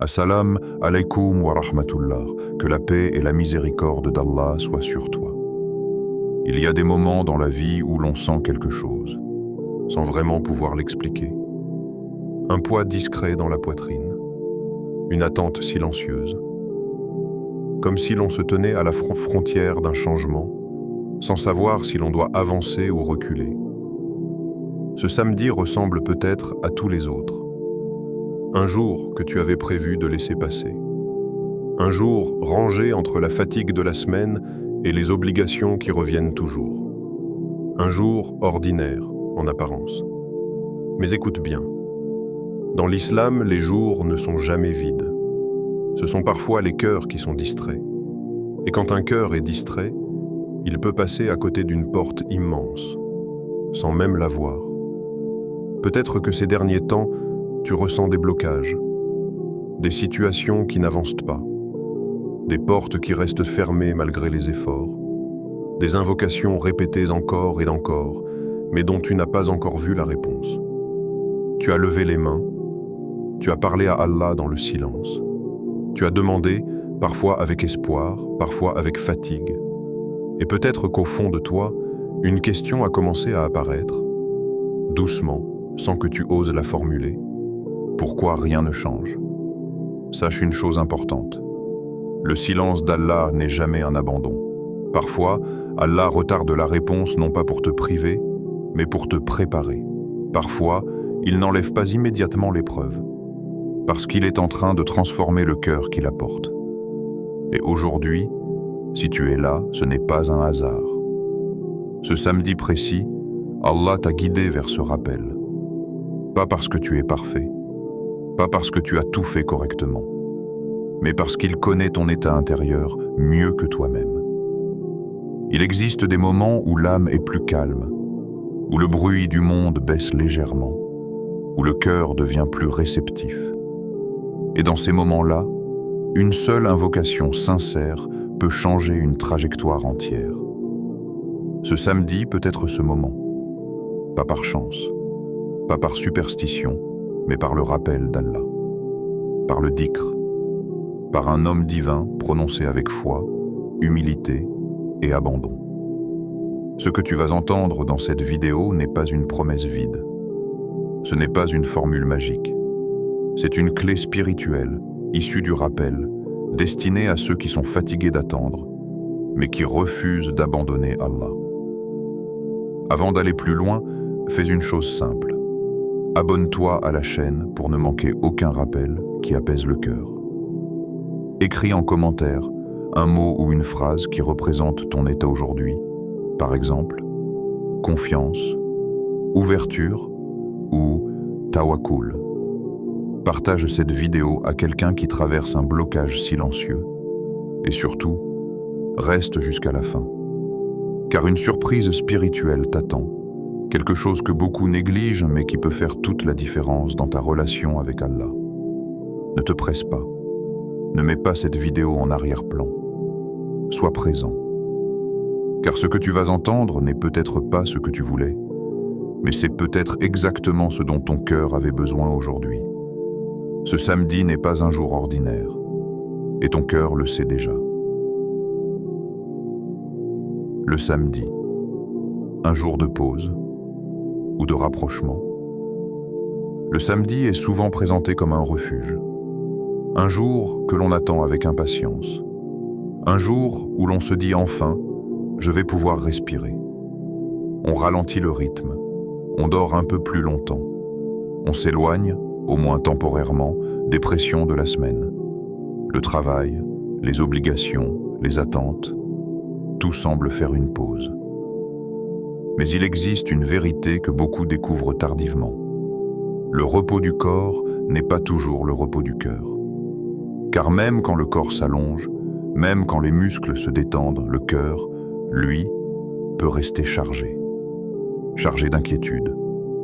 Assalam alaikum wa rahmatullah, que la paix et la miséricorde d'Allah soient sur toi. Il y a des moments dans la vie où l'on sent quelque chose, sans vraiment pouvoir l'expliquer. Un poids discret dans la poitrine, une attente silencieuse, comme si l'on se tenait à la frontière d'un changement, sans savoir si l'on doit avancer ou reculer. Ce samedi ressemble peut-être à tous les autres. Un jour que tu avais prévu de laisser passer. Un jour rangé entre la fatigue de la semaine et les obligations qui reviennent toujours. Un jour ordinaire, en apparence. Mais écoute bien. Dans l'islam, les jours ne sont jamais vides. Ce sont parfois les cœurs qui sont distraits. Et quand un cœur est distrait, il peut passer à côté d'une porte immense, sans même la voir. Peut-être que ces derniers temps, tu ressens des blocages, des situations qui n'avancent pas, des portes qui restent fermées malgré les efforts, des invocations répétées encore et encore, mais dont tu n'as pas encore vu la réponse. Tu as levé les mains, tu as parlé à Allah dans le silence, tu as demandé, parfois avec espoir, parfois avec fatigue, et peut-être qu'au fond de toi, une question a commencé à apparaître, doucement, sans que tu oses la formuler. Pourquoi rien ne change? Sache une chose importante. Le silence d'Allah n'est jamais un abandon. Parfois, Allah retarde la réponse non pas pour te priver, mais pour te préparer. Parfois, il n'enlève pas immédiatement l'épreuve, parce qu'il est en train de transformer le cœur qu'il apporte. Et aujourd'hui, si tu es là, ce n'est pas un hasard. Ce samedi précis, Allah t'a guidé vers ce rappel. Pas parce que tu es parfait, pas parce que tu as tout fait correctement, mais parce qu'il connaît ton état intérieur mieux que toi-même. Il existe des moments où l'âme est plus calme, où le bruit du monde baisse légèrement, où le cœur devient plus réceptif. Et dans ces moments-là, une seule invocation sincère peut changer une trajectoire entière. Ce samedi peut être ce moment, pas par chance, pas par superstition, mais par le rappel d'Allah, par le dhikr, par un homme divin prononcé avec foi, humilité et abandon. Ce que tu vas entendre dans cette vidéo n'est pas une promesse vide. Ce n'est pas une formule magique. C'est une clé spirituelle, issue du rappel, destinée à ceux qui sont fatigués d'attendre, mais qui refusent d'abandonner Allah. Avant d'aller plus loin, fais une chose simple. Abonne-toi à la chaîne pour ne manquer aucun rappel qui apaise le cœur. Écris en commentaire un mot ou une phrase qui représente ton état aujourd'hui, par exemple, confiance, ouverture ou tawakkul. Partage cette vidéo à quelqu'un qui traverse un blocage silencieux et surtout, reste jusqu'à la fin. Car une surprise spirituelle t'attend. Quelque chose que beaucoup négligent mais qui peut faire toute la différence dans ta relation avec Allah. Ne te presse pas. Ne mets pas cette vidéo en arrière-plan. Sois présent. Car ce que tu vas entendre n'est peut-être pas ce que tu voulais, mais c'est peut-être exactement ce dont ton cœur avait besoin aujourd'hui. Ce samedi n'est pas un jour ordinaire, et ton cœur le sait déjà. Le samedi, un jour de pause, ou de rapprochement. Le samedi est souvent présenté comme un refuge. Un jour que l'on attend avec impatience. Un jour où l'on se dit enfin, je vais pouvoir respirer. On ralentit le rythme. On dort un peu plus longtemps. On s'éloigne, au moins temporairement, des pressions de la semaine. Le travail, les obligations, les attentes, tout semble faire une pause. Mais il existe une vérité que beaucoup découvrent tardivement. Le repos du corps n'est pas toujours le repos du cœur. Car même quand le corps s'allonge, même quand les muscles se détendent, le cœur, lui, peut rester chargé. Chargé d'inquiétude,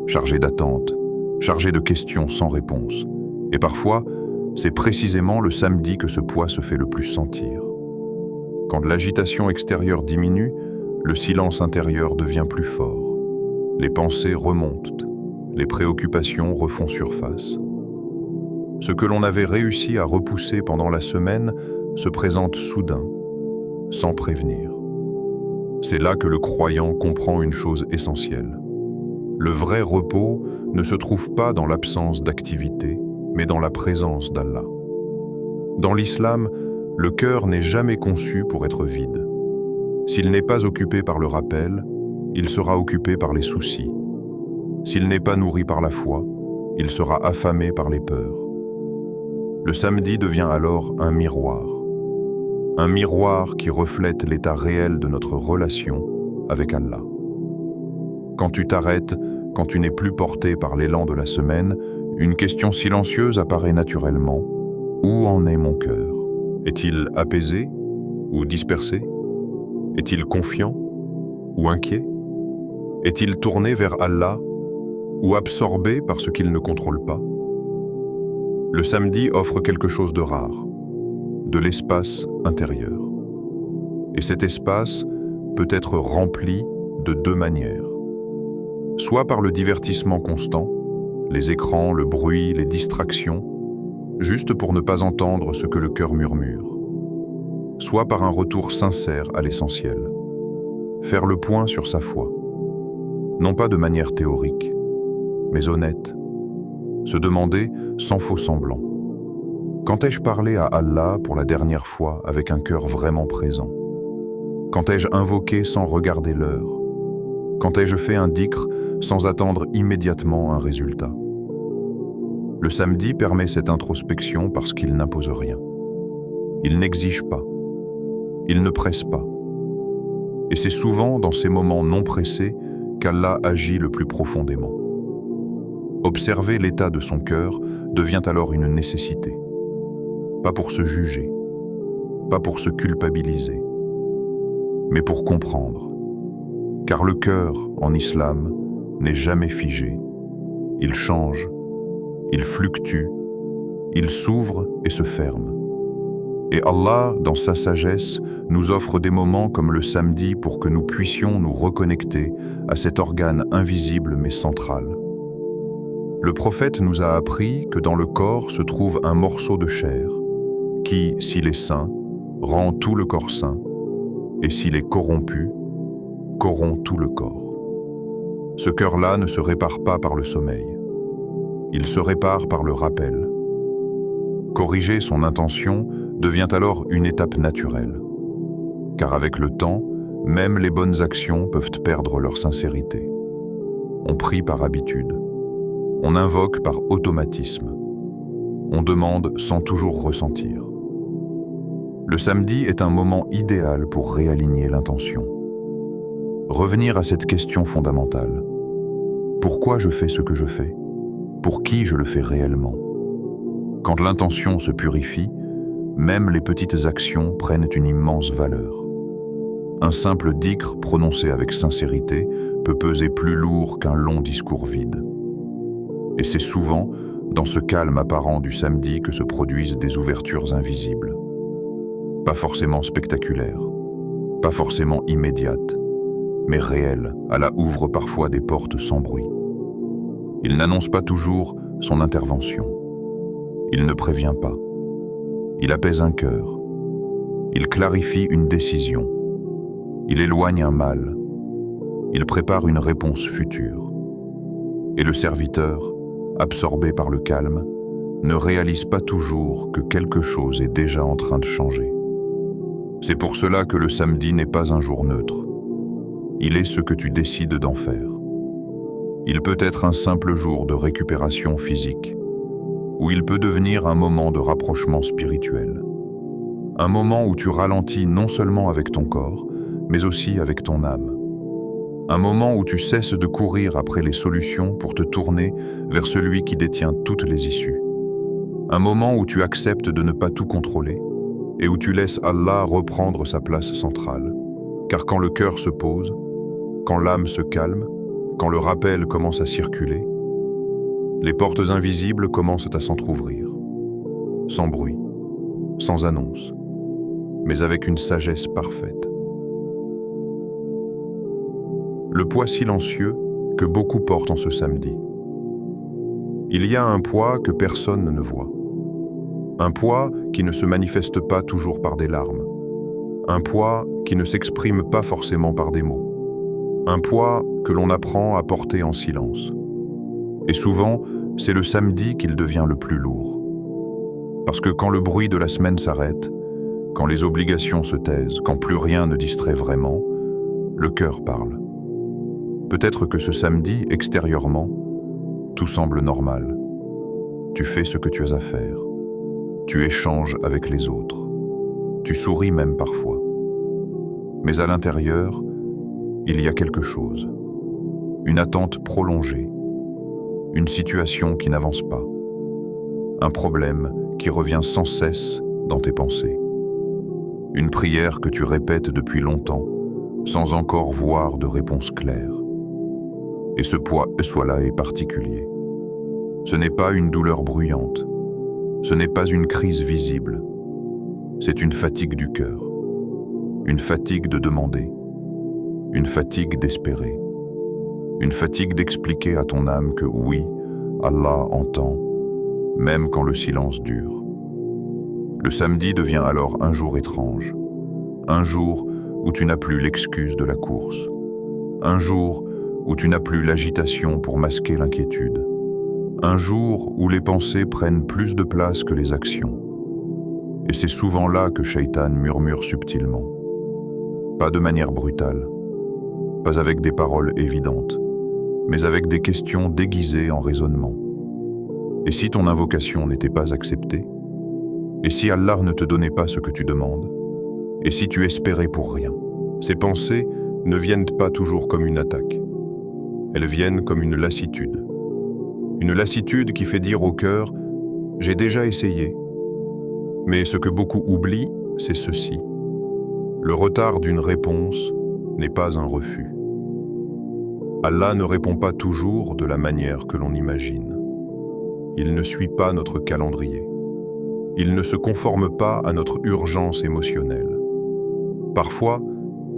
chargé d'attente, chargé de questions sans réponse. Et parfois, c'est précisément le samedi que ce poids se fait le plus sentir. Quand l'agitation extérieure diminue, le silence intérieur devient plus fort. Les pensées remontent, les préoccupations refont surface. Ce que l'on avait réussi à repousser pendant la semaine se présente soudain, sans prévenir. C'est là que le croyant comprend une chose essentielle. Le vrai repos ne se trouve pas dans l'absence d'activité, mais dans la présence d'Allah. Dans l'islam, le cœur n'est jamais conçu pour être vide. S'il n'est pas occupé par le rappel, il sera occupé par les soucis. S'il n'est pas nourri par la foi, il sera affamé par les peurs. Le samedi devient alors un miroir qui reflète l'état réel de notre relation avec Allah. Quand tu t'arrêtes, quand tu n'es plus porté par l'élan de la semaine, une question silencieuse apparaît naturellement. Où en est mon cœur? Est-il apaisé ou dispersé? Est-il confiant ou inquiet? Est-il tourné vers Allah ou absorbé par ce qu'il ne contrôle pas? Le samedi offre quelque chose de rare, de l'espace intérieur. Et cet espace peut être rempli de deux manières. Soit par le divertissement constant, les écrans, le bruit, les distractions, juste pour ne pas entendre ce que le cœur murmure. Soit par un retour sincère à l'essentiel. Faire le point sur sa foi. Non pas de manière théorique, mais honnête. Se demander sans faux semblant. Quand ai-je parlé à Allah pour la dernière fois avec un cœur vraiment présent? Quand ai-je invoqué sans regarder l'heure? Quand ai-je fait un dhikr sans attendre immédiatement un résultat? Le samedi permet cette introspection parce qu'il n'impose rien. Il n'exige pas. Il ne presse pas. Et c'est souvent dans ces moments non pressés qu'Allah agit le plus profondément. Observer l'état de son cœur devient alors une nécessité. Pas pour se juger, pas pour se culpabiliser, mais pour comprendre. Car le cœur, en islam, n'est jamais figé. Il change, il fluctue, il s'ouvre et se ferme. Et Allah, dans sa sagesse, nous offre des moments comme le samedi pour que nous puissions nous reconnecter à cet organe invisible mais central. Le prophète nous a appris que dans le corps se trouve un morceau de chair qui, s'il est sain, rend tout le corps sain, et s'il est corrompu, corrompt tout le corps. Ce cœur-là ne se répare pas par le sommeil. Il se répare par le rappel. Corriger son intention devient alors une étape naturelle. Car avec le temps, même les bonnes actions peuvent perdre leur sincérité. On prie par habitude. On invoque par automatisme. On demande sans toujours ressentir. Le samedi est un moment idéal pour réaligner l'intention. Revenir à cette question fondamentale. Pourquoi je fais ce que je fais? Pour qui je le fais réellement? Quand l'intention se purifie, même les petites actions prennent une immense valeur. Un simple dhikr prononcé avec sincérité peut peser plus lourd qu'un long discours vide. Et c'est souvent dans ce calme apparent du samedi que se produisent des ouvertures invisibles. Pas forcément spectaculaires, pas forcément immédiates, mais réelles. Allah ouvre parfois des portes sans bruit. Il n'annonce pas toujours son intervention. Il ne prévient pas. Il apaise un cœur. Il clarifie une décision. Il éloigne un mal. Il prépare une réponse future. Et le serviteur, absorbé par le calme, ne réalise pas toujours que quelque chose est déjà en train de changer. C'est pour cela que le samedi n'est pas un jour neutre. Il est ce que tu décides d'en faire. Il peut être un simple jour de récupération physique, ou il peut devenir un moment de rapprochement spirituel. Un moment où tu ralentis non seulement avec ton corps, mais aussi avec ton âme. Un moment où tu cesses de courir après les solutions pour te tourner vers celui qui détient toutes les issues. Un moment où tu acceptes de ne pas tout contrôler et où tu laisses Allah reprendre sa place centrale. Car quand le cœur se pose, quand l'âme se calme, quand le rappel commence à circuler, les portes invisibles commencent à s'entr'ouvrir. Sans bruit, sans annonce, mais avec une sagesse parfaite. Le poids silencieux que beaucoup portent en ce samedi. Il y a un poids que personne ne voit. Un poids qui ne se manifeste pas toujours par des larmes. Un poids qui ne s'exprime pas forcément par des mots. Un poids que l'on apprend à porter en silence. Et souvent, c'est le samedi qu'il devient le plus lourd. Parce que quand le bruit de la semaine s'arrête, quand les obligations se taisent, quand plus rien ne distrait vraiment, le cœur parle. Peut-être que ce samedi, extérieurement, tout semble normal. Tu fais ce que tu as à faire. Tu échanges avec les autres. Tu souris même parfois. Mais à l'intérieur, il y a quelque chose. Une attente prolongée. Une situation qui n'avance pas. Un problème qui revient sans cesse dans tes pensées. Une prière que tu répètes depuis longtemps, sans encore voir de réponse claire. Et ce poids là est particulier. Ce n'est pas une douleur bruyante. Ce n'est pas une crise visible. C'est une fatigue du cœur. Une fatigue de demander. Une fatigue d'espérer. Une fatigue d'expliquer à ton âme que oui, Allah entend, même quand le silence dure. Le samedi devient alors un jour étrange. Un jour où tu n'as plus l'excuse de la course. Un jour où tu n'as plus l'agitation pour masquer l'inquiétude. Un jour où les pensées prennent plus de place que les actions. Et c'est souvent là que Shaitan murmure subtilement. Pas de manière brutale, pas avec des paroles évidentes, mais avec des questions déguisées en raisonnement. Et si ton invocation n'était pas acceptée? Et si Allah ne te donnait pas ce que tu demandes? Et si tu espérais pour rien? Ces pensées ne viennent pas toujours comme une attaque. Elles viennent comme une lassitude. Une lassitude qui fait dire au cœur « J'ai déjà essayé ». Mais ce que beaucoup oublient, c'est ceci. Le retard d'une réponse n'est pas un refus. Allah ne répond pas toujours de la manière que l'on imagine. Il ne suit pas notre calendrier. Il ne se conforme pas à notre urgence émotionnelle. Parfois,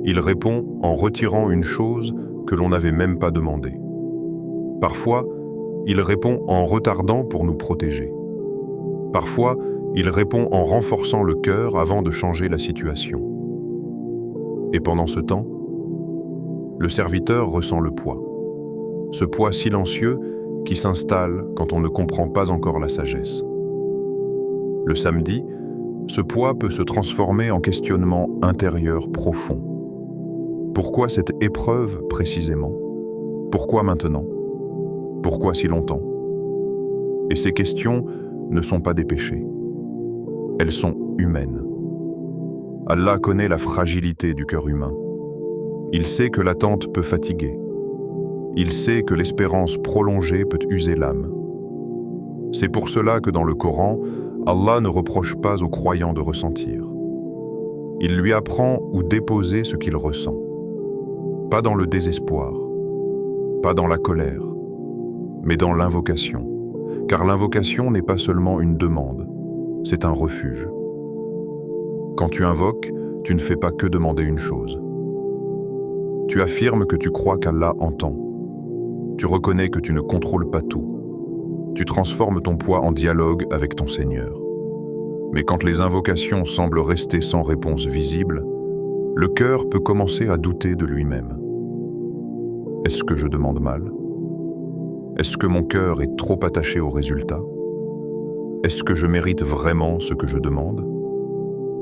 il répond en retirant une chose que l'on n'avait même pas demandée. Parfois, il répond en retardant pour nous protéger. Parfois, il répond en renforçant le cœur avant de changer la situation. Et pendant ce temps, le serviteur ressent le poids. Ce poids silencieux qui s'installe quand on ne comprend pas encore la sagesse. Le samedi, ce poids peut se transformer en questionnement intérieur profond. Pourquoi cette épreuve précisément? Pourquoi maintenant? Pourquoi si longtemps? Et ces questions ne sont pas des péchés. Elles sont humaines. Allah connaît la fragilité du cœur humain. Il sait que l'attente peut fatiguer. Il sait que l'espérance prolongée peut user l'âme. C'est pour cela que dans le Coran, Allah ne reproche pas aux croyants de ressentir. Il lui apprend où déposer ce qu'il ressent. Pas dans le désespoir, pas dans la colère, mais dans l'invocation. Car l'invocation n'est pas seulement une demande, c'est un refuge. Quand tu invoques, tu ne fais pas que demander une chose. Tu affirmes que tu crois qu'Allah entend. Tu reconnais que tu ne contrôles pas tout. Tu transformes ton poids en dialogue avec ton Seigneur. Mais quand les invocations semblent rester sans réponse visible, le cœur peut commencer à douter de lui-même. Est-ce que je demande mal? Est-ce que mon cœur est trop attaché au résultat? Est-ce que je mérite vraiment ce que je demande?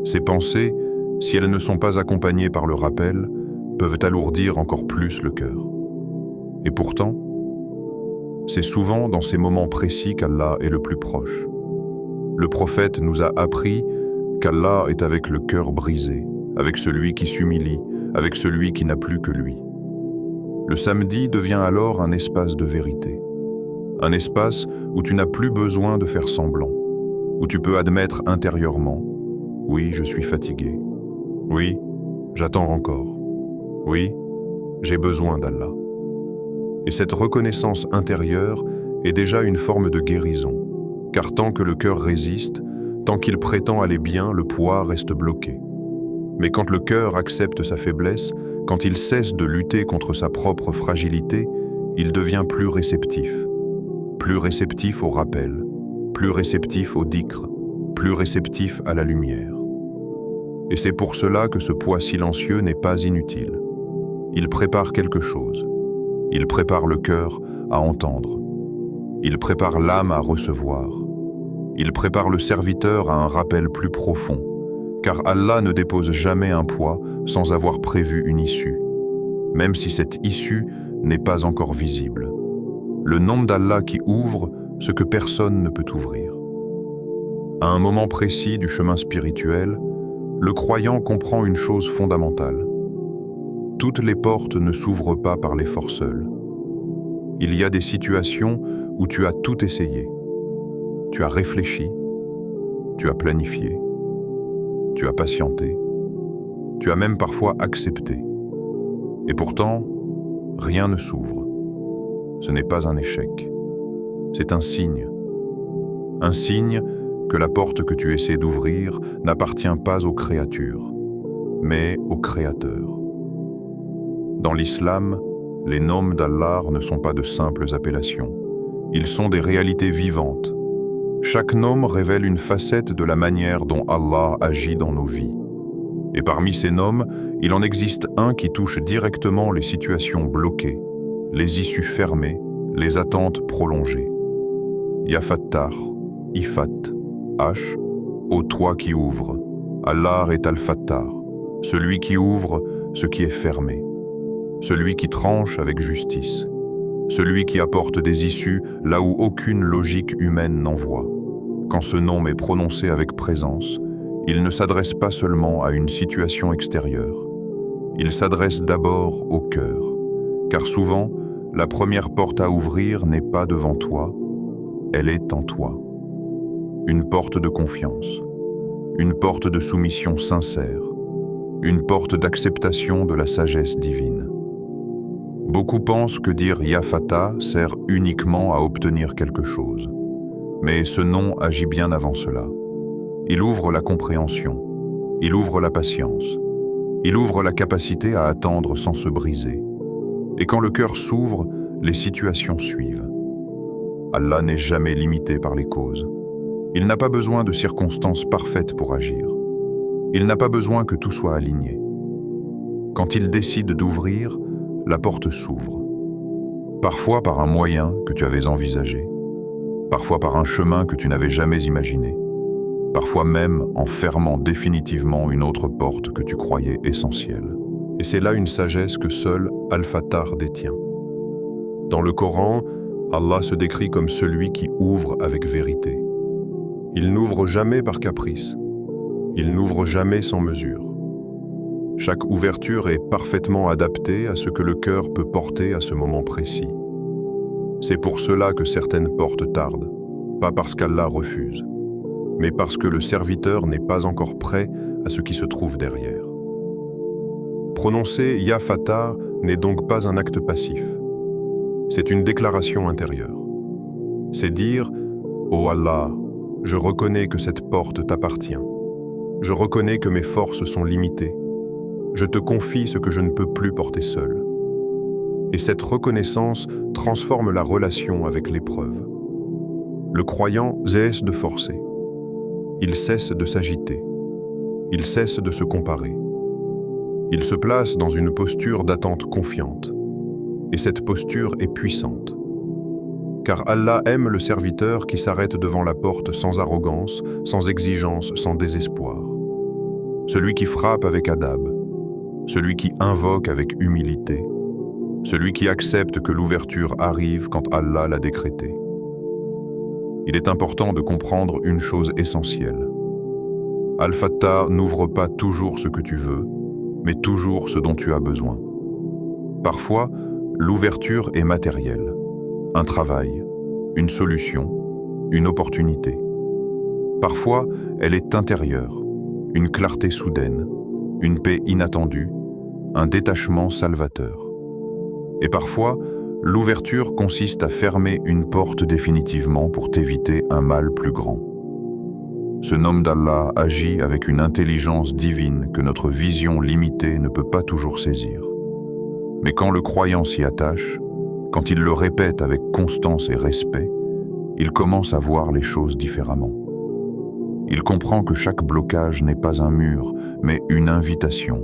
Ces pensées, si elles ne sont pas accompagnées par le rappel, peuvent alourdir encore plus le cœur. Et pourtant, c'est souvent dans ces moments précis qu'Allah est le plus proche. Le prophète nous a appris qu'Allah est avec le cœur brisé, avec celui qui s'humilie, avec celui qui n'a plus que lui. Le samedi devient alors un espace de vérité. Un espace où tu n'as plus besoin de faire semblant, où tu peux admettre intérieurement « Oui, je suis fatigué. Oui, j'attends encore. Oui, j'ai besoin d'Allah. » Et cette reconnaissance intérieure est déjà une forme de guérison, car tant que le cœur résiste, tant qu'il prétend aller bien, le poids reste bloqué. Mais quand le cœur accepte sa faiblesse, quand il cesse de lutter contre sa propre fragilité, il devient plus réceptif au rappel, plus réceptif au dhikr, plus réceptif à la lumière. Et c'est pour cela que ce poids silencieux n'est pas inutile. Il prépare quelque chose. Il prépare le cœur à entendre. Il prépare l'âme à recevoir. Il prépare le serviteur à un rappel plus profond, car Allah ne dépose jamais un poids sans avoir prévu une issue, même si cette issue n'est pas encore visible. Le nom d'Allah qui ouvre ce que personne ne peut ouvrir. À un moment précis du chemin spirituel, le croyant comprend une chose fondamentale. Toutes les portes ne s'ouvrent pas par l'effort seul. Il y a des situations où tu as tout essayé. Tu as réfléchi, tu as planifié, tu as patienté, tu as même parfois accepté. Et pourtant, rien ne s'ouvre. Ce n'est pas un échec. C'est un signe. Un signe que la porte que tu essaies d'ouvrir n'appartient pas aux créatures, mais au Créateur. Dans l'islam, les noms d'Allah ne sont pas de simples appellations. Ils sont des réalités vivantes. Chaque nom révèle une facette de la manière dont Allah agit dans nos vies. Et parmi ces noms, il en existe un qui touche directement les situations bloquées, les issues fermées, les attentes prolongées. Ya Fattar, Ifat, H, ô toi qui ouvres. Allah est Al-Fattar, celui qui ouvre ce qui est fermé, celui qui tranche avec justice, celui qui apporte des issues là où aucune logique humaine n'envoie. Quand ce nom est prononcé avec présence, il ne s'adresse pas seulement à une situation extérieure. Il s'adresse d'abord au cœur, car souvent, la première porte à ouvrir n'est pas devant toi, elle est en toi. Une porte de confiance, une porte de soumission sincère, une porte d'acceptation de la sagesse divine. Beaucoup pensent que dire Ya Fatah sert uniquement à obtenir quelque chose. Mais ce nom agit bien avant cela. Il ouvre la compréhension, il ouvre la patience, il ouvre la capacité à attendre sans se briser. Et quand le cœur s'ouvre, les situations suivent. Allah n'est jamais limité par les causes. Il n'a pas besoin de circonstances parfaites pour agir. Il n'a pas besoin que tout soit aligné. Quand il décide d'ouvrir, la porte s'ouvre. Parfois par un moyen que tu avais envisagé, parfois par un chemin que tu n'avais jamais imaginé, parfois même en fermant définitivement une autre porte que tu croyais essentielle. Et c'est là une sagesse que seul Al-Fattar détient. Dans le Coran, Allah se décrit comme celui qui ouvre avec vérité. Il n'ouvre jamais par caprice. Il n'ouvre jamais sans mesure. Chaque ouverture est parfaitement adaptée à ce que le cœur peut porter à ce moment précis. C'est pour cela que certaines portes tardent, pas parce qu'Allah refuse, mais parce que le serviteur n'est pas encore prêt à ce qui se trouve derrière. Prononcer Ya Fatah n'est donc pas un acte passif. C'est une déclaration intérieure. C'est dire « Ô Allah, je reconnais que cette porte t'appartient. Je reconnais que mes forces sont limitées. Je te confie ce que je ne peux plus porter seul. » Et cette reconnaissance transforme la relation avec l'épreuve. Le croyant cesse de forcer. Il cesse de s'agiter. Il cesse de se comparer. Il se place dans une posture d'attente confiante. Et cette posture est puissante. Car Allah aime le serviteur qui s'arrête devant la porte sans arrogance, sans exigence, sans désespoir. Celui qui frappe avec adab, celui qui invoque avec humilité, celui qui accepte que l'ouverture arrive quand Allah l'a décrété. Il est important de comprendre une chose essentielle. Al-Fattar n'ouvre pas toujours ce que tu veux, mais toujours ce dont tu as besoin. Parfois, l'ouverture est matérielle. Un travail, une solution, une opportunité. Parfois, elle est intérieure, une clarté soudaine, une paix inattendue, un détachement salvateur. Et parfois, l'ouverture consiste à fermer une porte définitivement pour t'éviter un mal plus grand. Ce nom d'Allah agit avec une intelligence divine que notre vision limitée ne peut pas toujours saisir. Mais quand le croyant s'y attache, quand il le répète avec constance et respect, il commence à voir les choses différemment. Il comprend que chaque blocage n'est pas un mur, mais une invitation.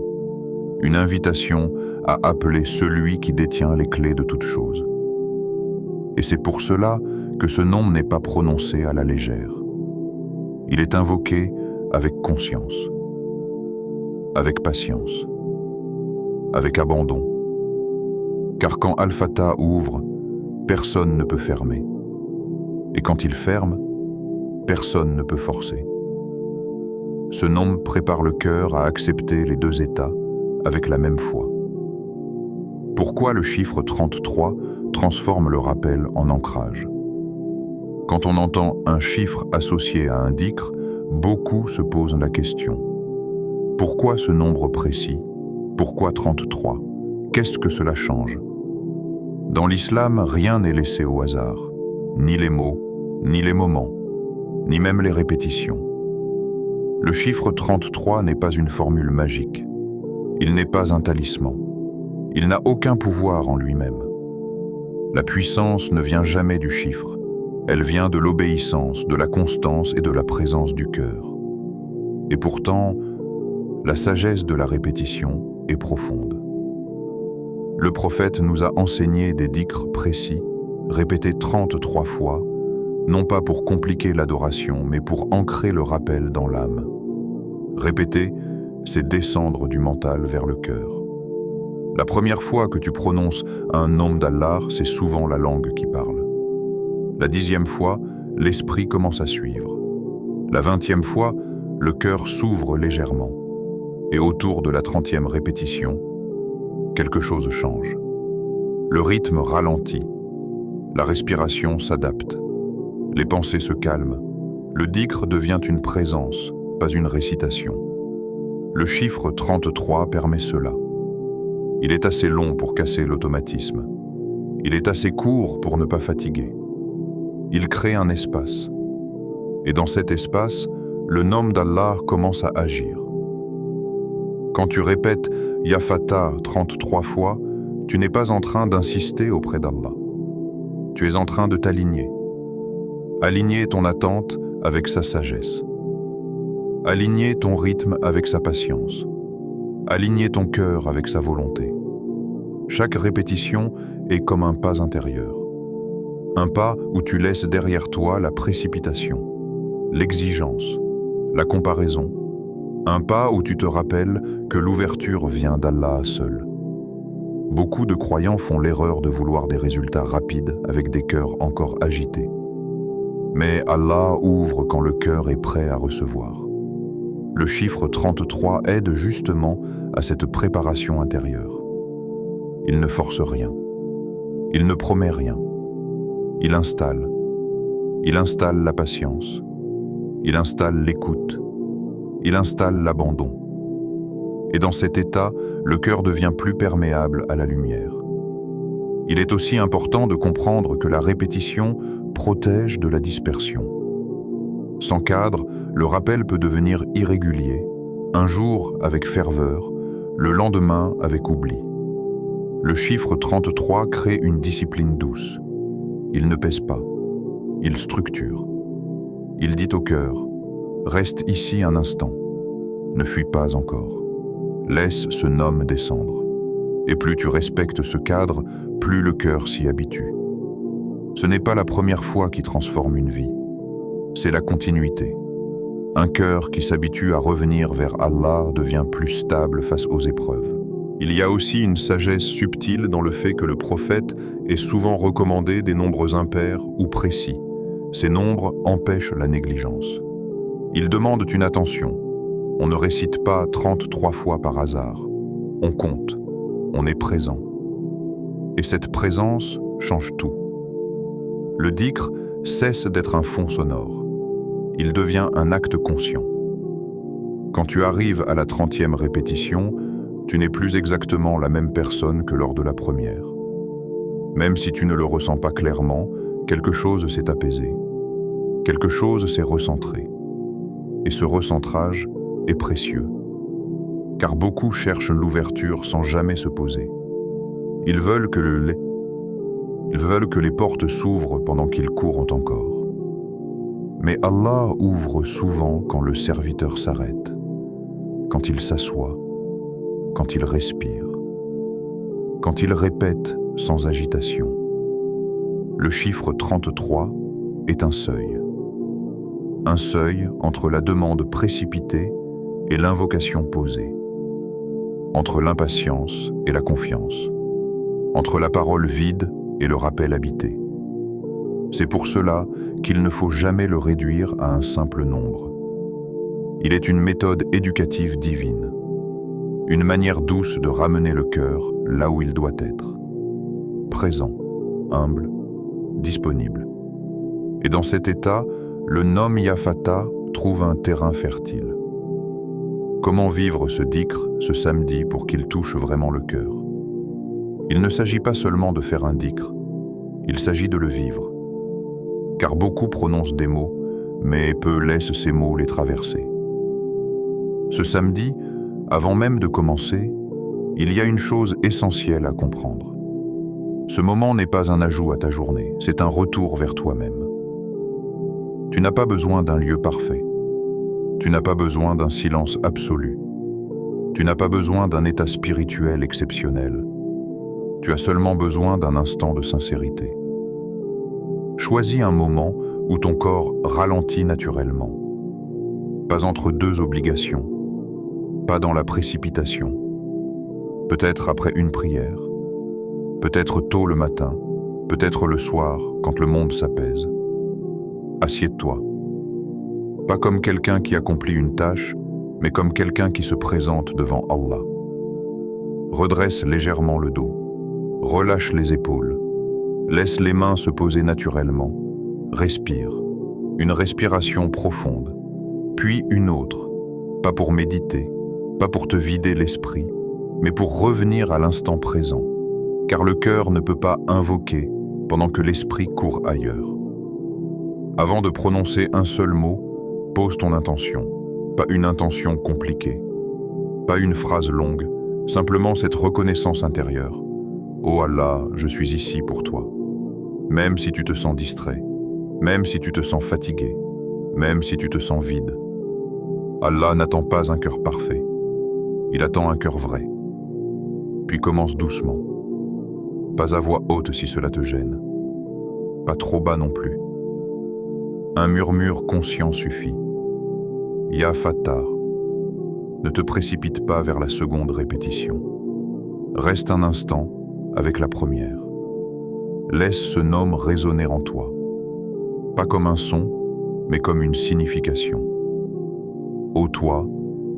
Une invitation à appeler celui qui détient les clés de toutes choses. Et c'est pour cela que ce nom n'est pas prononcé à la légère. Il est invoqué avec conscience, avec patience, avec abandon. Car quand Al-Fatah ouvre, personne ne peut fermer. Et quand il ferme, personne ne peut forcer. Ce nom prépare le cœur à accepter les deux états avec la même foi. Pourquoi le chiffre 33 transforme le rappel en ancrage? Quand on entend un chiffre associé à un dhikr, beaucoup se posent la question. Pourquoi ce nombre précis? Pourquoi 33? Qu'est-ce que cela change? Dans l'islam, rien n'est laissé au hasard, ni les mots, ni les moments, ni même les répétitions. Le chiffre 33 n'est pas une formule magique. Il n'est pas un talisman. Il n'a aucun pouvoir en lui-même. La puissance ne vient jamais du chiffre. Elle vient de l'obéissance, de la constance et de la présence du cœur. Et pourtant, la sagesse de la répétition est profonde. Le prophète nous a enseigné des dhikrs précis, répétés 33 fois, non pas pour compliquer l'adoration, mais pour ancrer le rappel dans l'âme. Répéter, c'est descendre du mental vers le cœur. La première fois que tu prononces un nom d'Allah, c'est souvent la langue qui parle. La 10e fois, l'esprit commence à suivre. La 20e fois, le cœur s'ouvre légèrement. Et autour de la 30e répétition, quelque chose change. Le rythme ralentit. La respiration s'adapte. Les pensées se calment. Le dhikr devient une présence, pas une récitation. Le chiffre 33 permet cela. Il est assez long pour casser l'automatisme. Il est assez court pour ne pas fatiguer. Il crée un espace. Et dans cet espace, le nom d'Allah commence à agir. Quand tu répètes « Ya Fatah » 33 fois, tu n'es pas en train d'insister auprès d'Allah. Tu es en train de t'aligner. Aligner ton attente avec sa sagesse. Aligner ton rythme avec sa patience. Aligner ton cœur avec sa volonté. Chaque répétition est comme un pas intérieur. Un pas où tu laisses derrière toi la précipitation, l'exigence, la comparaison. Un pas où tu te rappelles que l'ouverture vient d'Allah seul. Beaucoup de croyants font l'erreur de vouloir des résultats rapides avec des cœurs encore agités. Mais Allah ouvre quand le cœur est prêt à recevoir. Le chiffre 33 aide justement à cette préparation intérieure. Il ne force rien. Il ne promet rien. Il installe. Il installe la patience. Il installe l'écoute. Il installe l'abandon. Et dans cet état, le cœur devient plus perméable à la lumière. Il est aussi important de comprendre que la répétition protège de la dispersion. Sans cadre, le rappel peut devenir irrégulier, un jour avec ferveur, le lendemain avec oubli. Le chiffre 33 crée une discipline douce. Il ne pèse pas, il structure. Il dit au cœur, reste ici un instant, ne fuis pas encore, laisse ce nom descendre. Et plus tu respectes ce cadre, plus le cœur s'y habitue. Ce n'est pas la première fois qui transforme une vie, c'est la continuité. Un cœur qui s'habitue à revenir vers Allah devient plus stable face aux épreuves. Il y a aussi une sagesse subtile dans le fait que le prophète ait souvent recommandé des nombres impairs ou précis. Ces nombres empêchent la négligence. Ils demandent une attention. On ne récite pas 33 fois par hasard. On compte. On est présent. Et cette présence change tout. Le dhikr cesse d'être un fond sonore. Il devient un acte conscient. Quand tu arrives à la 30e répétition, tu n'es plus exactement la même personne que lors de la première. Même si tu ne le ressens pas clairement, quelque chose s'est apaisé. Quelque chose s'est recentré. Et ce recentrage est précieux. Car beaucoup cherchent l'ouverture sans jamais se poser. Ils veulent que les portes s'ouvrent pendant qu'ils courent encore. Mais Allah ouvre souvent quand le serviteur s'arrête, quand il s'assoit, quand il respire, quand il répète sans agitation. Le chiffre 33 est un seuil entre la demande précipitée et l'invocation posée, entre l'impatience et la confiance, entre la parole vide et le rappel habité. C'est pour cela qu'il ne faut jamais le réduire à un simple nombre. Il est une méthode éducative divine, une manière douce de ramener le cœur là où il doit être, présent, humble, disponible. Et dans cet état, le nom Ya Fatah trouve un terrain fertile. Comment vivre ce dhikr, ce samedi, pour qu'il touche vraiment le cœur? Il ne s'agit pas seulement de faire un dhikr, il s'agit de le vivre. Car beaucoup prononcent des mots, mais peu laissent ces mots les traverser. Ce samedi, avant même de commencer, il y a une chose essentielle à comprendre. Ce moment n'est pas un ajout à ta journée, c'est un retour vers toi-même. Tu n'as pas besoin d'un lieu parfait. Tu n'as pas besoin d'un silence absolu. Tu n'as pas besoin d'un état spirituel exceptionnel. Tu as seulement besoin d'un instant de sincérité. Choisis un moment où ton corps ralentit naturellement. Pas entre deux obligations, pas dans la précipitation. Peut-être après une prière, peut-être tôt le matin, peut-être le soir quand le monde s'apaise. Assieds-toi. Pas comme quelqu'un qui accomplit une tâche, mais comme quelqu'un qui se présente devant Allah. Redresse légèrement le dos, relâche les épaules, laisse les mains se poser naturellement, respire, une respiration profonde, puis une autre, pas pour méditer, pas pour te vider l'esprit, mais pour revenir à l'instant présent, car le cœur ne peut pas invoquer pendant que l'esprit court ailleurs. Avant de prononcer un seul mot, pose ton intention, pas une intention compliquée, pas une phrase longue, simplement cette reconnaissance intérieure. Oh Allah, je suis ici pour toi. Même si tu te sens distrait, même si tu te sens fatigué, même si tu te sens vide. Allah n'attend pas un cœur parfait, il attend un cœur vrai. Puis commence doucement, pas à voix haute si cela te gêne, pas trop bas non plus. Un murmure conscient suffit. Ya Fatah, ne te précipite pas vers la seconde répétition. Reste un instant avec la première. Laisse ce nom résonner en toi, pas comme un son, mais comme une signification. Ô toi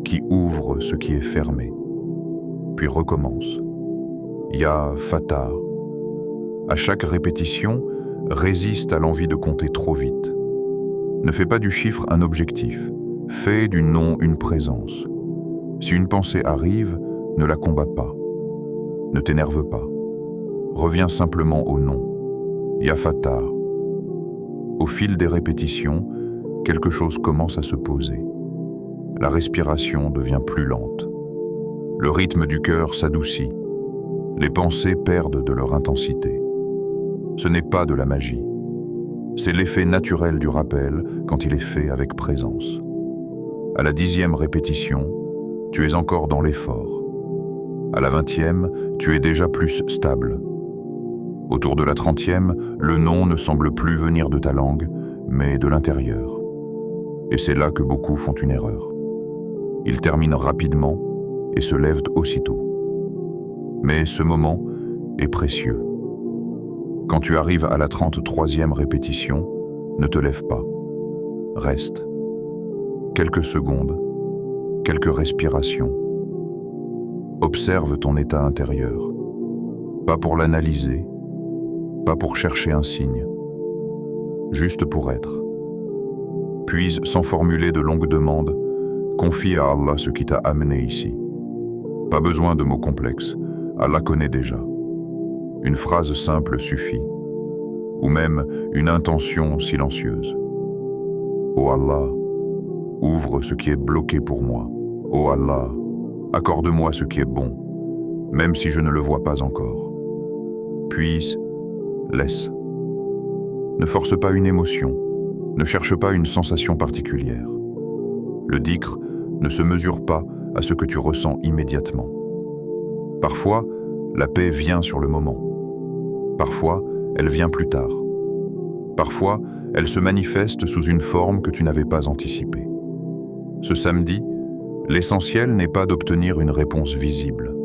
qui ouvre ce qui est fermé, puis recommence. Ya Fatah. À chaque répétition, résiste à l'envie de compter trop vite. Ne fais pas du chiffre un objectif, fais du nom une présence. Si une pensée arrive, ne la combat pas. Ne t'énerve pas. Reviens simplement au nom. Ya Fatah. Au fil des répétitions, quelque chose commence à se poser. La respiration devient plus lente. Le rythme du cœur s'adoucit. Les pensées perdent de leur intensité. Ce n'est pas de la magie. C'est l'effet naturel du rappel quand il est fait avec présence. À la 10e répétition, tu es encore dans l'effort. À la 20e, tu es déjà plus stable. Autour de la 30e, le nom ne semble plus venir de ta langue, mais de l'intérieur. Et c'est là que beaucoup font une erreur. Ils terminent rapidement et se lèvent aussitôt. Mais ce moment est précieux. Quand tu arrives à la 33e répétition, ne te lève pas. Reste. Quelques secondes, quelques respirations. Observe ton état intérieur. Pas pour l'analyser, pas pour chercher un signe, juste pour être. Puis, sans formuler de longues demandes, confie à Allah ce qui t'a amené ici. Pas besoin de mots complexes, Allah connaît déjà. Une phrase simple suffit, ou même une intention silencieuse. Oh Allah, ouvre ce qui est bloqué pour moi. Oh Allah, accorde-moi ce qui est bon, même si je ne le vois pas encore. Puis, laisse. Ne force pas une émotion, ne cherche pas une sensation particulière. Le dhikr ne se mesure pas à ce que tu ressens immédiatement. Parfois, la paix vient sur le moment. Parfois, elle vient plus tard. Parfois, elle se manifeste sous une forme que tu n'avais pas anticipée. Ce samedi, l'essentiel n'est pas d'obtenir une réponse visible.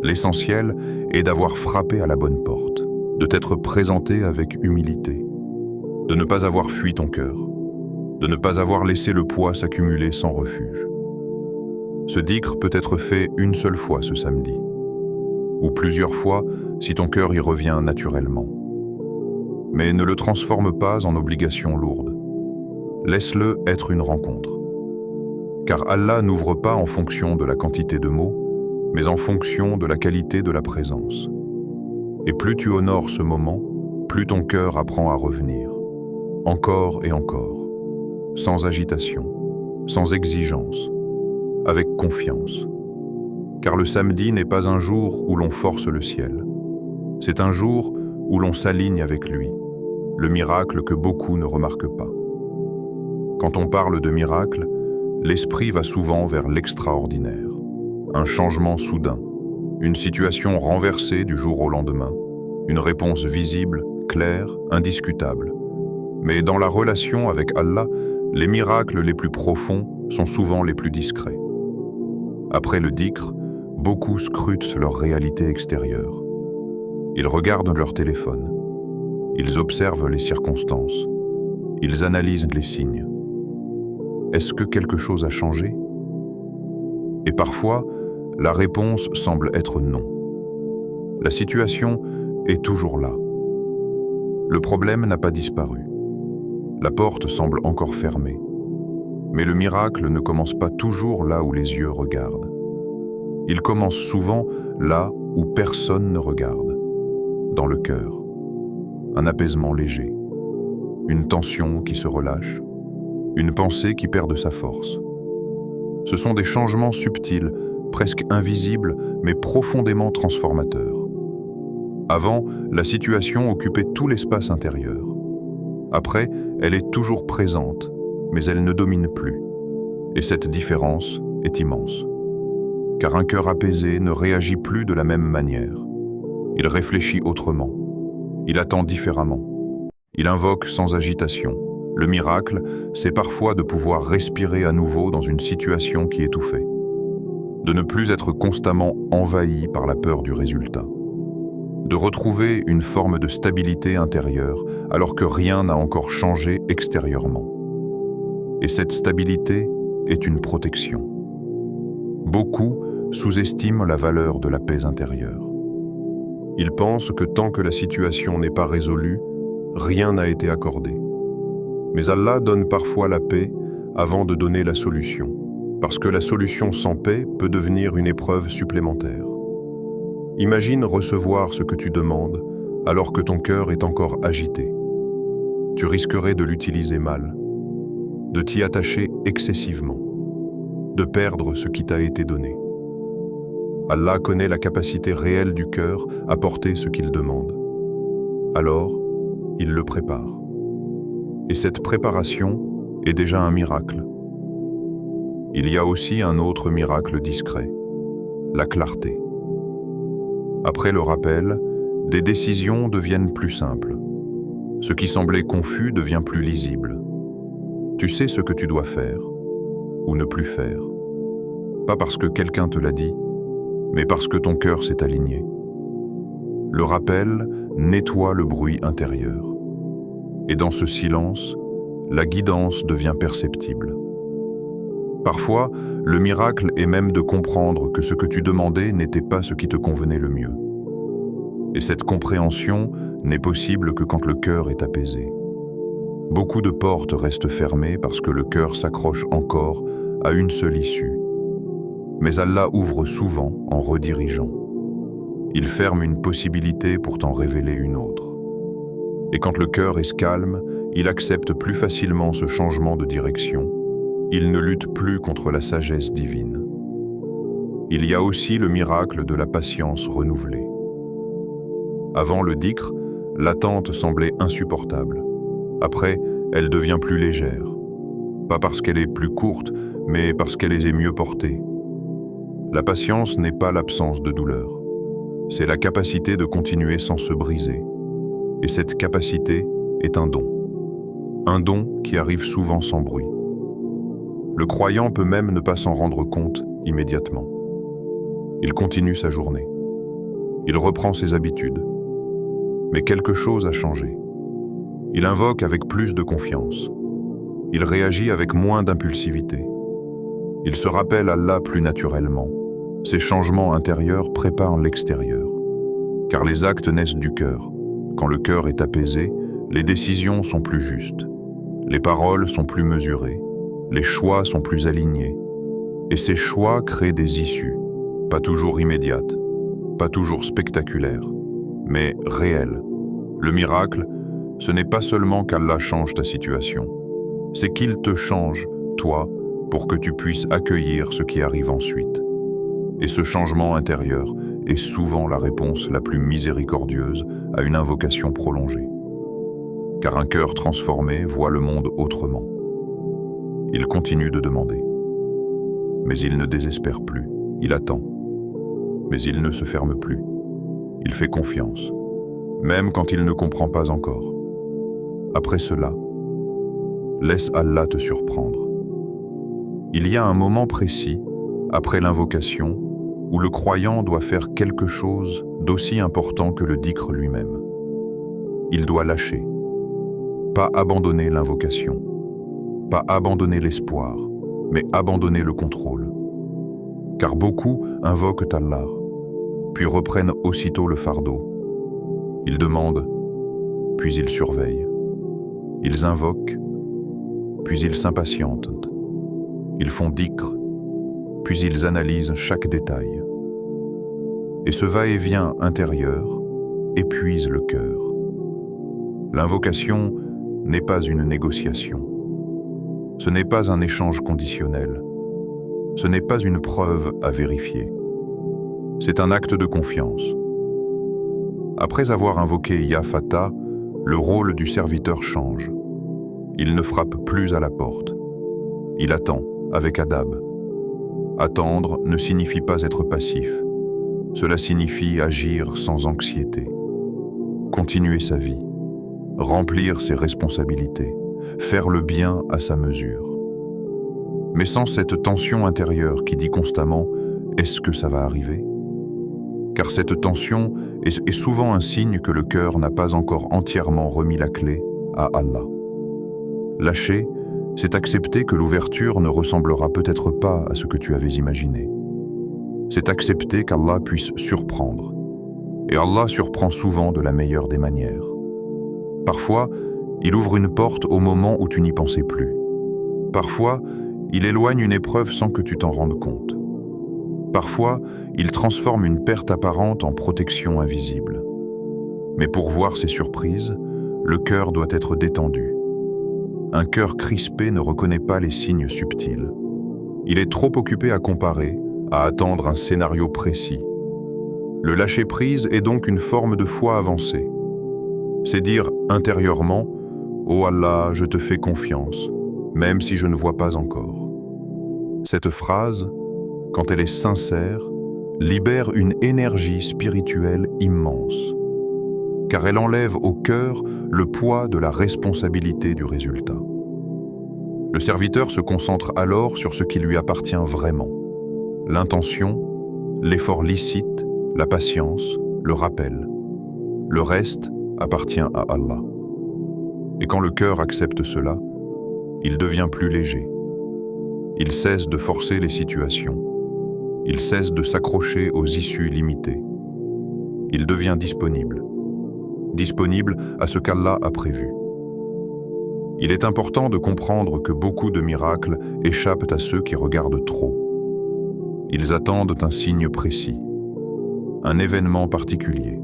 L'essentiel est d'avoir frappé à la bonne porte, de t'être présenté avec humilité, de ne pas avoir fui ton cœur, de ne pas avoir laissé le poids s'accumuler sans refuge. Ce dhikr peut être fait une seule fois ce samedi, ou plusieurs fois si ton cœur y revient naturellement. Mais ne le transforme pas en obligation lourde. Laisse-le être une rencontre. Car Allah n'ouvre pas en fonction de la quantité de mots, mais en fonction de la qualité de la présence. Et plus tu honores ce moment, plus ton cœur apprend à revenir, encore et encore, sans agitation, sans exigence, avec confiance. Car le samedi n'est pas un jour où l'on force le ciel. C'est un jour où l'on s'aligne avec lui, le miracle que beaucoup ne remarquent pas. Quand on parle de miracle, l'esprit va souvent vers l'extraordinaire. Un changement soudain, une situation renversée du jour au lendemain, une réponse visible, claire, indiscutable. Mais dans la relation avec Allah, les miracles les plus profonds sont souvent les plus discrets. Après le dhikr, beaucoup scrutent leur réalité extérieure. Ils regardent leur téléphone, ils observent les circonstances, ils analysent les signes. Est-ce que quelque chose a changé? Et parfois, la réponse semble être non. La situation est toujours là. Le problème n'a pas disparu. La porte semble encore fermée. Mais le miracle ne commence pas toujours là où les yeux regardent. Il commence souvent là où personne ne regarde, dans le cœur. Un apaisement léger, une tension qui se relâche, une pensée qui perd de sa force. Ce sont des changements subtils, presque invisibles, mais profondément transformateurs. Avant, la situation occupait tout l'espace intérieur. Après, elle est toujours présente, mais elle ne domine plus. Et cette différence est immense. Car un cœur apaisé ne réagit plus de la même manière. Il réfléchit autrement. Il attend différemment. Il invoque sans agitation. Le miracle, c'est parfois de pouvoir respirer à nouveau dans une situation qui étouffait. De ne plus être constamment envahi par la peur du résultat. De retrouver une forme de stabilité intérieure alors que rien n'a encore changé extérieurement. Et cette stabilité est une protection. Beaucoup sous-estiment la valeur de la paix intérieure. Ils pensent que tant que la situation n'est pas résolue, rien n'a été accordé. Mais Allah donne parfois la paix avant de donner la solution, parce que la solution sans paix peut devenir une épreuve supplémentaire. Imagine recevoir ce que tu demandes alors que ton cœur est encore agité. Tu risquerais de l'utiliser mal, de t'y attacher excessivement, de perdre ce qui t'a été donné. Allah connaît la capacité réelle du cœur à porter ce qu'il demande. Alors, il le prépare. Et cette préparation est déjà un miracle. Il y a aussi un autre miracle discret, la clarté. Après le rappel, des décisions deviennent plus simples. Ce qui semblait confus devient plus lisible. Tu sais ce que tu dois faire ou ne plus faire. Pas parce que quelqu'un te l'a dit, mais parce que ton cœur s'est aligné. Le rappel nettoie le bruit intérieur. Et dans ce silence, la guidance devient perceptible. Parfois, le miracle est même de comprendre que ce que tu demandais n'était pas ce qui te convenait le mieux. Et cette compréhension n'est possible que quand le cœur est apaisé. Beaucoup de portes restent fermées parce que le cœur s'accroche encore à une seule issue. Mais Allah ouvre souvent en redirigeant. Il ferme une possibilité pour t'en révéler une autre. Et quand le cœur est calme, il accepte plus facilement ce changement de direction. Il ne lutte plus contre la sagesse divine. Il y a aussi le miracle de la patience renouvelée. Avant le dhikr, l'attente semblait insupportable. Après, Elle devient plus légère. Pas parce qu'elle est plus courte, mais parce qu'elle est mieux portée. La patience n'est pas l'absence de douleur. C'est la capacité de continuer sans se briser. Et cette capacité est un don. Un don qui arrive souvent sans bruit. Le croyant peut même ne pas s'en rendre compte immédiatement. Il continue sa journée. Il reprend ses habitudes. Mais quelque chose a changé. Il invoque avec plus de confiance. Il réagit avec moins d'impulsivité. Il se rappelle Allah plus naturellement. Ces changements intérieurs préparent l'extérieur. Car les actes naissent du cœur. Quand le cœur est apaisé, les décisions sont plus justes. Les paroles sont plus mesurées. Les choix sont plus alignés. Et ces choix créent des issues, pas toujours immédiates, pas toujours spectaculaires, mais réelles. Le miracle, ce n'est pas seulement qu'Allah change ta situation, c'est qu'il te change, toi, pour que tu puisses accueillir ce qui arrive ensuite. Et ce changement intérieur est souvent la réponse la plus miséricordieuse à une invocation prolongée. Car un cœur transformé voit le monde autrement. Il continue de demander. Mais il ne désespère plus, il attend. Mais il ne se ferme plus. Il fait confiance, même quand il ne comprend pas encore. Après cela, laisse Allah te surprendre. Il y a un moment précis, après l'invocation, où le croyant doit faire quelque chose d'aussi important que le dhikr lui-même. Il doit lâcher, pas abandonner l'invocation, pas abandonner l'espoir, mais abandonner le contrôle. Car beaucoup invoquent Allah, puis reprennent aussitôt le fardeau. Ils demandent, puis ils surveillent. Ils invoquent, puis ils s'impatientent. Ils font dhikr, puis ils analysent chaque détail. Et ce va-et-vient intérieur épuise le cœur. L'invocation n'est pas une négociation. Ce n'est pas un échange conditionnel. Ce n'est pas une preuve à vérifier. C'est un acte de confiance. Après avoir invoqué Ya Fatah, le rôle du serviteur change. Il ne frappe plus à la porte. Il attend, avec adab. Attendre ne signifie pas être passif. Cela signifie agir sans anxiété. Continuer sa vie. Remplir ses responsabilités. Faire le bien à sa mesure. Mais sans cette tension intérieure qui dit constamment « Est-ce que ça va arriver ?» Car cette tension est souvent un signe que le cœur n'a pas encore entièrement remis la clé à Allah. Lâcher, c'est accepter que l'ouverture ne ressemblera peut-être pas à ce que tu avais imaginé. C'est accepter qu'Allah puisse surprendre. Et Allah surprend souvent de la meilleure des manières. Parfois, il ouvre une porte au moment où tu n'y pensais plus. Parfois, il éloigne une épreuve sans que tu t'en rendes compte. Parfois, il transforme une perte apparente en protection invisible. Mais pour voir ces surprises, le cœur doit être détendu. Un cœur crispé ne reconnaît pas les signes subtils. Il est trop occupé à comparer, à attendre un scénario précis. Le lâcher-prise est donc une forme de foi avancée. C'est dire intérieurement « Oh Allah, je te fais confiance, même si je ne vois pas encore. » Cette phrase, quand elle est sincère, libère une énergie spirituelle immense, car elle enlève au cœur le poids de la responsabilité du résultat. Le serviteur se concentre alors sur ce qui lui appartient vraiment. L'intention, l'effort licite, la patience, le rappel. Le reste appartient à Allah. Et quand le cœur accepte cela, il devient plus léger. Il cesse de forcer les situations. Il cesse de s'accrocher aux issues limitées. Il devient disponible. Disponible à ce qu'Allah a prévu. Il est important de comprendre que beaucoup de miracles échappent à ceux qui regardent trop. Ils attendent un signe précis, un événement particulier,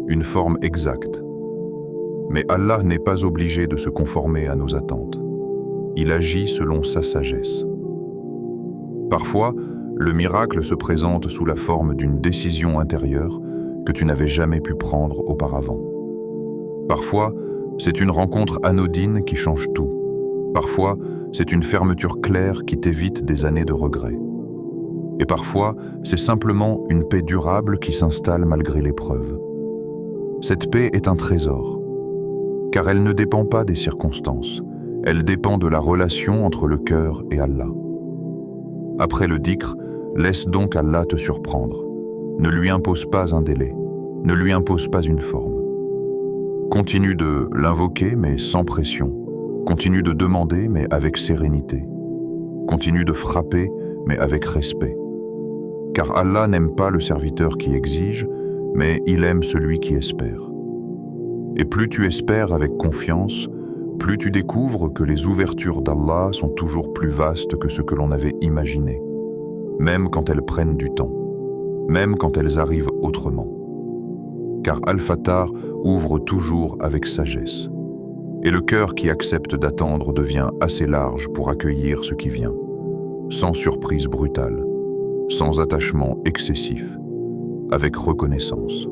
une forme exacte. Mais Allah n'est pas obligé de se conformer à nos attentes. Il agit selon sa sagesse. Parfois, le miracle se présente sous la forme d'une décision intérieure que tu n'avais jamais pu prendre auparavant. Parfois, C'est une rencontre anodine qui change tout. Parfois, c'est une fermeture claire qui t'évite des années de regrets. Et parfois, c'est simplement une paix durable qui s'installe malgré l'épreuve. Cette paix est un trésor, car elle ne dépend pas des circonstances, elle dépend de la relation entre le cœur et Allah. Après le dhikr, laisse donc Allah te surprendre. Ne lui impose pas un délai, ne lui impose pas une forme. Continue de l'invoquer mais sans pression. Continue de demander mais avec sérénité. Continue de frapper mais avec respect. Car Allah n'aime pas le serviteur qui exige, mais il aime celui qui espère. Et plus tu espères avec confiance, plus tu découvres que les ouvertures d'Allah sont toujours plus vastes que ce que l'on avait imaginé, même quand elles prennent du temps, même quand elles arrivent autrement. Car Al-Fattar ouvre toujours avec sagesse. Et le cœur qui accepte d'attendre devient assez large pour accueillir ce qui vient, sans surprise brutale, sans attachement excessif, avec reconnaissance.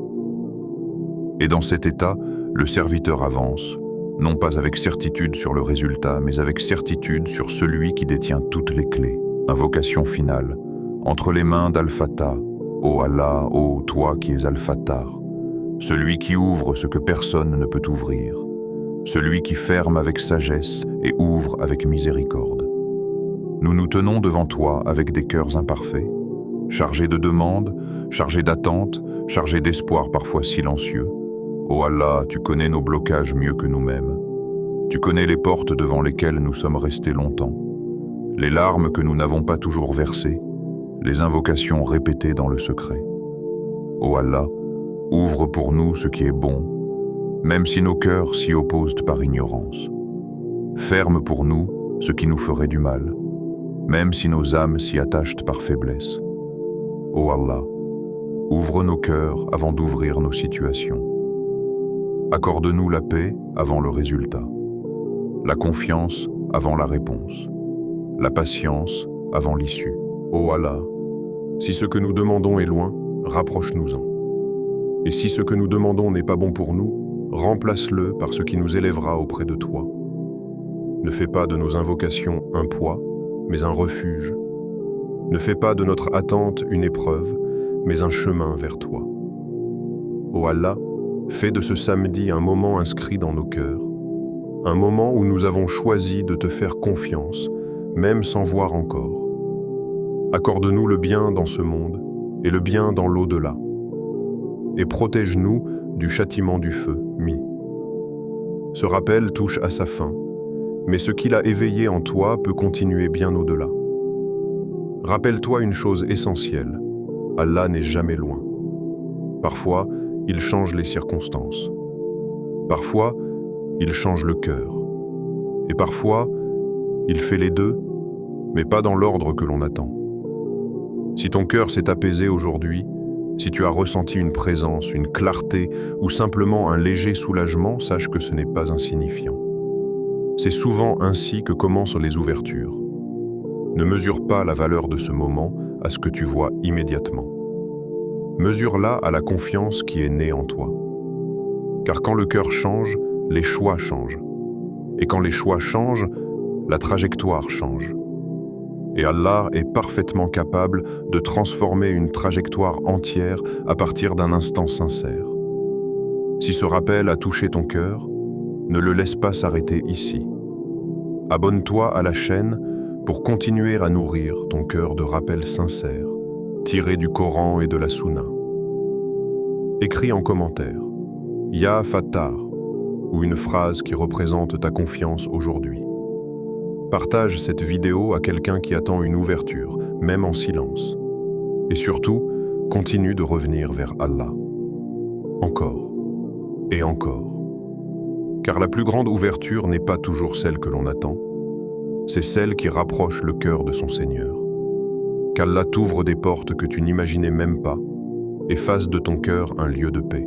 Et dans cet état, le serviteur avance, non pas avec certitude sur le résultat, mais avec certitude sur celui qui détient toutes les clés. Invocation finale, entre les mains d'Al-Fattar, ô Allah, ô toi qui es Al-Fattar, celui qui ouvre ce que personne ne peut ouvrir, celui qui ferme avec sagesse et ouvre avec miséricorde. Nous nous tenons devant toi avec des cœurs imparfaits, chargés de demandes, chargés d'attentes, chargés d'espoirs parfois silencieux. Ô Allah, tu connais nos blocages mieux que nous-mêmes. Tu connais les portes devant lesquelles nous sommes restés longtemps, les larmes que nous n'avons pas toujours versées, les invocations répétées dans le secret. Ô Allah, ouvre pour nous ce qui est bon, même si nos cœurs s'y opposent par ignorance. Ferme pour nous ce qui nous ferait du mal, même si nos âmes s'y attachent par faiblesse. Ô Allah, ouvre nos cœurs avant d'ouvrir nos situations. Accorde-nous la paix avant le résultat, la confiance avant la réponse, la patience avant l'issue. Ô Allah, si ce que nous demandons est loin, rapproche-nous-en. Et si ce que nous demandons n'est pas bon pour nous, remplace-le par ce qui nous élèvera auprès de toi. Ne fais pas de nos invocations un poids, mais un refuge. Ne fais pas de notre attente une épreuve, mais un chemin vers toi. Ô Allah, fais de ce samedi un moment inscrit dans nos cœurs, un moment où nous avons choisi de te faire confiance, même sans voir encore. Accorde-nous le bien dans ce monde et le bien dans l'au-delà, et protège-nous du châtiment du feu, Ce rappel touche à sa fin, mais ce qu'il a éveillé en toi peut continuer bien au-delà. Rappelle-toi une chose essentielle, Allah n'est jamais loin. Parfois, il change les circonstances. Parfois, il change le cœur. Et parfois, il fait les deux, mais pas dans l'ordre que l'on attend. Si ton cœur s'est apaisé aujourd'hui, si tu as ressenti une présence, une clarté ou simplement un léger soulagement, sache que ce n'est pas insignifiant. C'est souvent ainsi que commencent les ouvertures. Ne mesure pas la valeur de ce moment à ce que tu vois immédiatement. Mesure-la à la confiance qui est née en toi. Car quand le cœur change, les choix changent. Et quand les choix changent, la trajectoire change. Et Allah est parfaitement capable de transformer une trajectoire entière à partir d'un instant sincère. Si ce rappel a touché ton cœur, ne le laisse pas s'arrêter ici. Abonne-toi à la chaîne pour continuer à nourrir ton cœur de rappels sincères, tirés du Coran et de la Sunna. Écris en commentaire « Ya Fattar » ou une phrase qui représente ta confiance aujourd'hui. Partage cette vidéo à quelqu'un qui attend une ouverture, même en silence. Et surtout, continue de revenir vers Allah. Encore et encore. Car la plus grande ouverture n'est pas toujours celle que l'on attend. C'est celle qui rapproche le cœur de son Seigneur. Qu'Allah t'ouvre des portes que tu n'imaginais même pas et fasse de ton cœur un lieu de paix.